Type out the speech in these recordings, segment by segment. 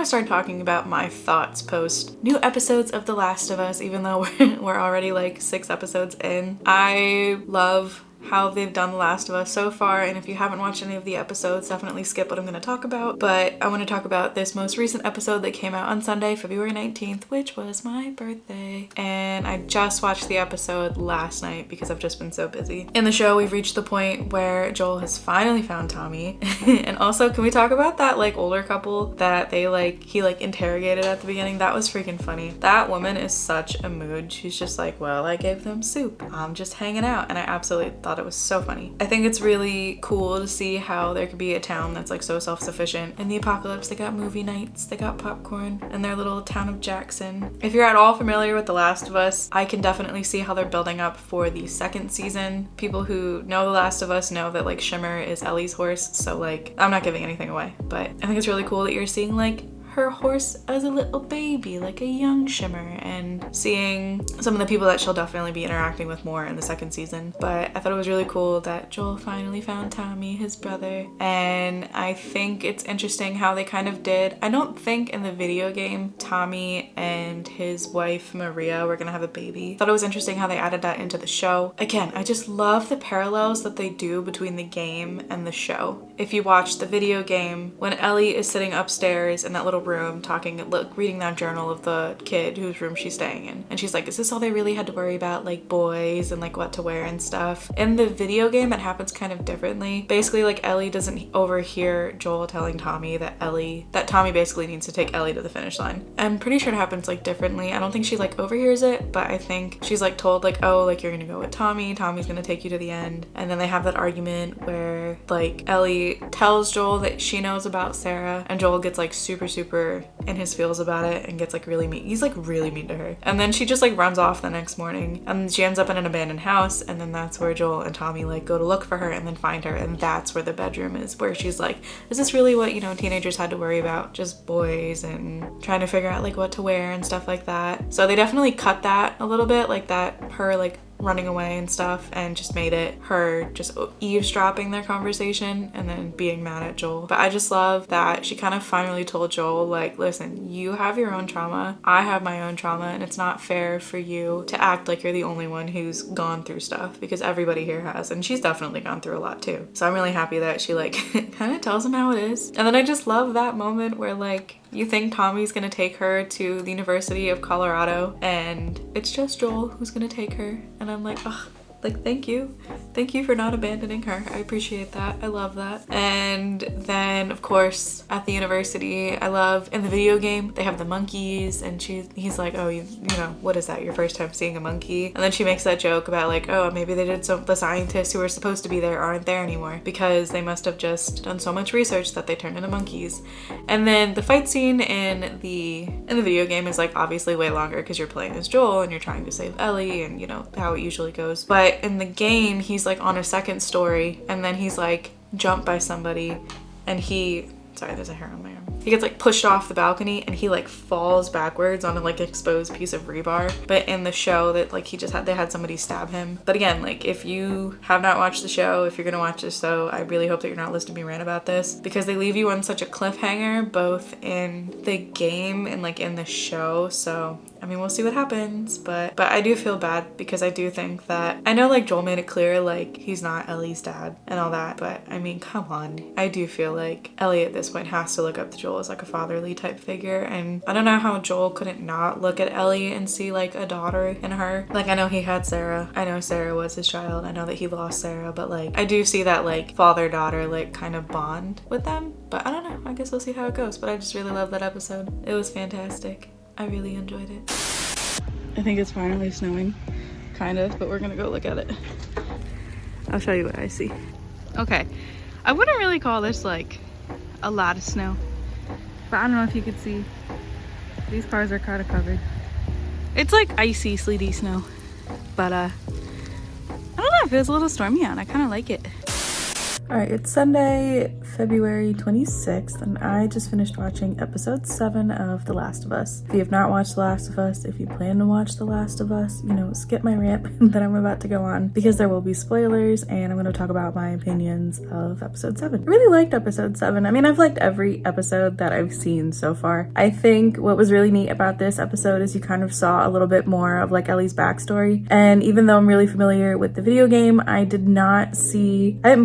to start talking about my thoughts post new episodes of The Last of Us, even though we're already like 6 episodes in. I love how they've done The Last of Us so far, and if you haven't watched any of the episodes, definitely skip what I'm going to talk about. But I want to talk about this most recent episode that came out on Sunday, February 19th, which was my birthday. And I just watched the episode last night because I've just been so busy. In the show, we've reached the point where Joel has finally found Tommy. And also, can we talk about that like older couple that he interrogated at the beginning? That was freaking funny. That woman is such a mood. She's just like, well, I gave them soup. I'm just hanging out. And I absolutely thought it was so funny. I think it's really cool to see how there could be a town that's like so self-sufficient. In the apocalypse, they got movie nights, they got popcorn in their little town of Jackson. If you're at all familiar with The Last of Us, I can definitely see how they're building up for the 2nd season. People who know The Last of Us know that like Shimmer is Ellie's horse, so like I'm not giving anything away, but I think it's really cool that you're seeing like her horse as a little baby, like a young Shimmer, and seeing some of the people that she'll definitely be interacting with more in the 2nd season. But I thought it was really cool that Joel finally found Tommy, his brother, and I think it's interesting how they kind of did. I don't think in the video game Tommy and his wife Maria were gonna have a baby. I thought it was interesting how they added that into the show. Again, I just love the parallels that they do between the game and the show. If you watch the video game, when Ellie is sitting upstairs in that little room reading that journal of the kid whose room she's staying in, and she's like, is this all they really had to worry about, like boys and like what to wear and stuff? In the video game it happens kind of differently. Basically like Ellie doesn't overhear Joel telling Tommy that Tommy basically needs to take Ellie to the finish line. I'm pretty sure it happens like differently. I don't think she like overhears it, but I think she's like told like, oh, like you're gonna go with Tommy's gonna take you to the end. And then they have that argument where like Ellie tells Joel that she knows about Sarah, and Joel gets like super in his feels about it and gets like really mean. He's like really mean to her. And then she just like runs off the next morning, and she ends up in an abandoned house, and then that's where Joel and Tommy like go to look for her and then find her, and that's where the bedroom is, where she's like, is this really what, you know, teenagers had to worry about? Just boys and trying to figure out like what to wear and stuff like that. So they definitely cut that a little bit, like that her like running away and stuff, and just made it her just eavesdropping their conversation and then being mad at Joel. But I just love that she kind of finally told Joel like, listen, you have your own trauma, I have my own trauma, and it's not fair for you to act like you're the only one who's gone through stuff, because everybody here has, and she's definitely gone through a lot too. So I'm really happy that she like kind of tells him how it is. And then I just love that moment where like you think Tommy's gonna take her to the University of Colorado, and it's just Joel who's gonna take her. And I'm like, oh, like, thank you for not abandoning her. I appreciate that. I love that. And then of course at the university, I love in the video game they have the monkeys, and he's like, oh, you know, what is that, your first time seeing a monkey? And then she makes that joke about like, oh, maybe the scientists who were supposed to be there aren't there anymore because they must have just done so much research that they turned into monkeys. And then the fight scene in the video game is like obviously way longer because you're playing as Joel and you're trying to save Ellie, and you know how it usually goes. But in the game he's like on a 2nd story, and then he's like jumped by somebody, and sorry, there's a hair on my arm. He gets like pushed off the balcony and he like falls backwards on a like exposed piece of rebar. But in the show that like they had somebody stab him. But again, like if you have not watched the show, if you're gonna watch this show, I really hope that you're not listening to me rant about this, because they leave you on such a cliffhanger both in the game and like in the show. So I mean, we'll see what happens, but I do feel bad because I do think that, I know like Joel made it clear like he's not Ellie's dad and all that, but I mean, come on. I do feel like Ellie at this point has to look up to Joel as like a fatherly type figure, and I don't know how Joel couldn't not look at Ellie and see like a daughter in her. Like I know he had Sarah, I know Sarah was his child, I know that he lost Sarah, but like I do see that like father-daughter like kind of bond with them. But I don't know, I guess we'll see how it goes. But I just really love that episode. It was fantastic. I really enjoyed it. I think it's finally snowing, kind of, but we're gonna go look at it. I'll show you what I see. Okay, I wouldn't really call this like a lot of snow, but I don't know if you could see. These cars are kind of covered. It's like icy, sleety snow, but I don't know, it feels a little stormy out. I kind of like it. All right, it's Sunday, February 26th, and I just finished watching episode 7 of The Last of Us. If you have not watched The Last of Us, if you plan to watch The Last of Us, skip my rant that I'm about to go on because there will be spoilers, and I'm going to talk about my opinions of episode 7. I really liked episode 7. I mean, I've liked every episode that I've seen so far. I think what was really neat about this episode is you kind of saw a little bit more of like Ellie's backstory, and even though I'm really familiar with the video game, I didn't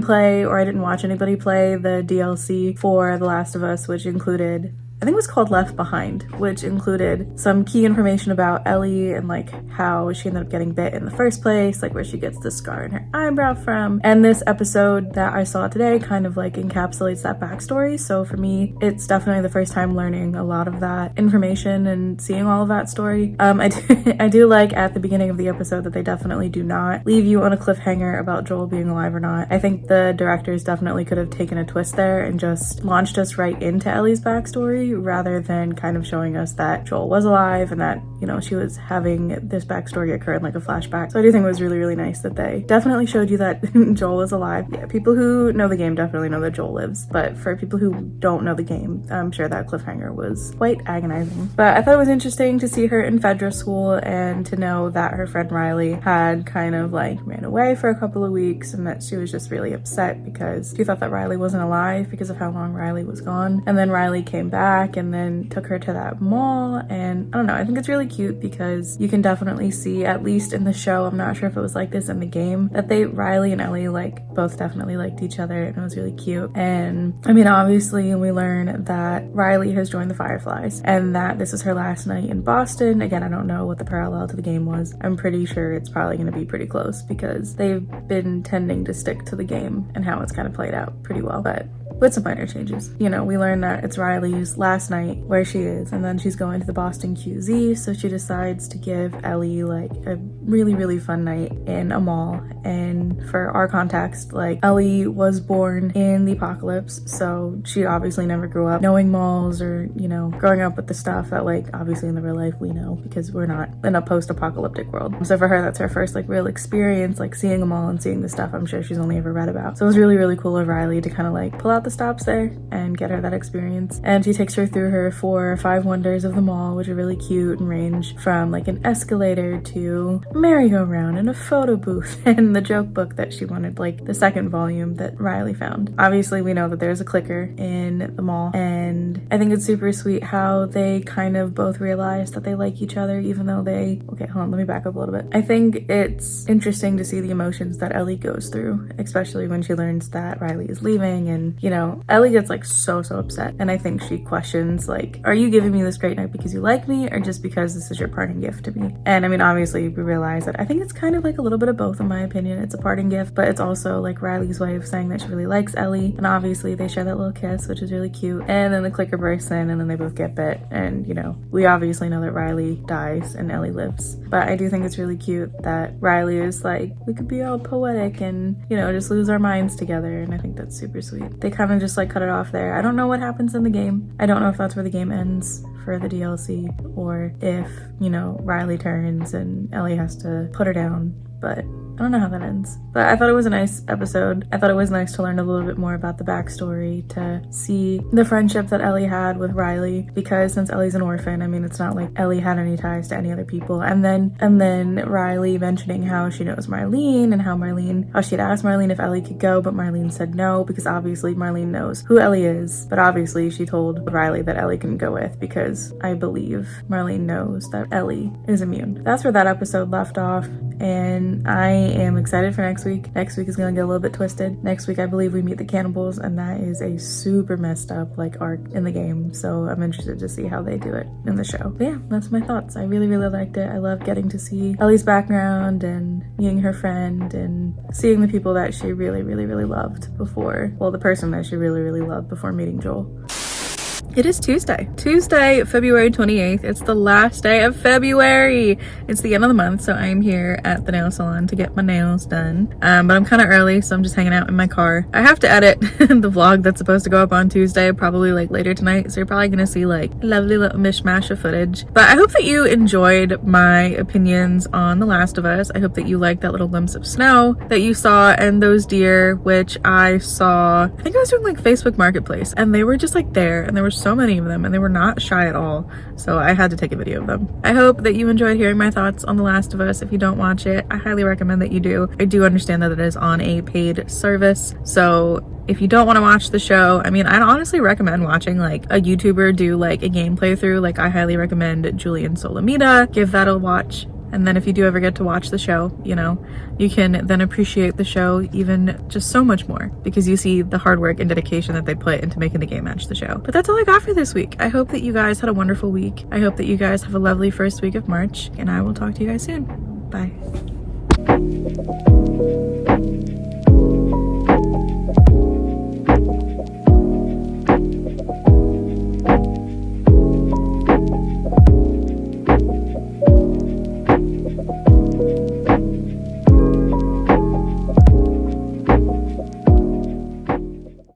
play or I didn't watch anybody play the DLC for The Last of Us, which included, I think it was called Left Behind, which included some key information about Ellie and like how she ended up getting bit in the first place, like where she gets the scar in her eyebrow from. And this episode that I saw today kind of like encapsulates that backstory. So for me, it's definitely the first time learning a lot of that information and seeing all of that story. I do like at the beginning of the episode that they definitely do not leave you on a cliffhanger about Joel being alive or not. I think the directors definitely could have taken a twist there and just launched us right into Ellie's backstory, rather than kind of showing us that Joel was alive and that, she was having this backstory occur in like a flashback. So I do think it was really, really nice that they definitely showed you that Joel was alive. Yeah, people who know the game definitely know that Joel lives, but for people who don't know the game, I'm sure that cliffhanger was quite agonizing. But I thought it was interesting to see her in Fedra school and to know that her friend Riley had kind of like ran away for a couple of weeks and that she was just really upset because she thought that Riley wasn't alive because of how long Riley was gone. And then Riley came back and then took her to that mall, and I don't know, I think it's really cute because you can definitely see, at least in the show, I'm not sure if it was like this in the game, that Riley and Ellie like both definitely liked each other, and it was really cute. And I mean, obviously we learn that Riley has joined the Fireflies and that this is her last night in Boston. Again, I don't know what the parallel to the game was. I'm pretty sure it's probably going to be pretty close because they've been tending to stick to the game and how it's kind of played out pretty well, but with some minor changes. We learn that it's Riley's last night where she is, and then she's going to the Boston QZ, so she decides to give Ellie like a really, really fun night in a mall. And for our context, like Ellie was born in the apocalypse, so she obviously never grew up knowing malls or, growing up with the stuff that like obviously in the real life we know because we're not in a post-apocalyptic world. So for her, that's her first like real experience, like seeing a mall and seeing the stuff I'm sure she's only ever read about. So it was really, really cool of Riley to kind of like pull out the stops there and get her that experience. And she takes her through her 4 or 5 wonders of the mall, which are really cute and range from like an escalator to a merry-go-round and a photo booth and the joke book that she wanted, like the second volume that Riley found. Obviously we know that there's a clicker in the mall, and I think it's super sweet how they kind of both realize that they like each other even though okay, hold on, let me back up a little bit. I think it's interesting to see the emotions that Ellie goes through, especially when she learns that Riley is leaving. And Ellie gets like so upset, and I think she questions like, are you giving me this great night because you like me or just because this is your parting gift to me? And I mean, obviously we realize that I think it's kind of like a little bit of both in my opinion. It's a parting gift, but it's also like Riley's way of saying that she really likes Ellie, and obviously they share that little kiss, which is really cute. And then the clicker bursts in and then they both get bit, and we obviously know that Riley dies and Ellie lives. But I do think it's really cute that Riley is like, we could be all poetic and just lose our minds together, and I think that's super sweet. They kind of just like cut it off there. I don't know what happens in the game. I don't know if that's where the game ends for the DLC or if, Riley turns and Ellie has to put her down, but I don't know how that ends. But I thought it was a nice episode. I thought it was nice to learn a little bit more about the backstory, to see the friendship that Ellie had with Riley, because since Ellie's an orphan, I mean, it's not like Ellie had any ties to any other people. And then Riley mentioning how she knows Marlene and how she had asked Marlene if Ellie could go, but Marlene said no, because obviously Marlene knows who Ellie is. But obviously she told Riley that Ellie can go with, because I believe Marlene knows that Ellie is immune. That's where that episode left off, and I am excited for next week. Next week is gonna get a little bit twisted. Next week I believe we meet the cannibals, and that is a super messed up like arc in the game, so I'm interested to see how they do it in the show. But yeah, that's my thoughts. I really liked it. I love getting to see Ellie's background and meeting her friend and seeing the people that she really loved before, well, the person that she really loved before meeting Joel. It is Tuesday, February 28th. It's the last day of February. It's the end of the month, so I'm here at the nail salon to get my nails done. But I'm kind of early, so I'm just hanging out in my car. I have to edit the vlog that's supposed to go up on Tuesday, probably like later tonight, so you're probably gonna see like a lovely little mishmash of footage. But I hope that you enjoyed my opinions on The Last of Us. I hope that you liked that little glimpse of snow that you saw and those deer, which I saw, I think I was doing like Facebook Marketplace, and they were just like there, and there were so many of them, and they were not shy at all, so I had to take a video of them. I hope that you enjoyed hearing my thoughts on The Last of Us. If you don't watch it, I highly recommend that you do. I do understand that it is on a paid service, so if you don't want to watch the show, I mean, I'd honestly recommend watching like a YouTuber do like a gameplay through. Like, I highly recommend Julian Solomita. Give that a watch. And then if you do ever get to watch the show, you know, you can then appreciate the show even just so much more, because you see the hard work and dedication that they put into making the game match the show. But that's all I got for this week. I hope that you guys had a wonderful week. I hope that you guys have a lovely first week of March, and I will talk to you guys soon. Bye.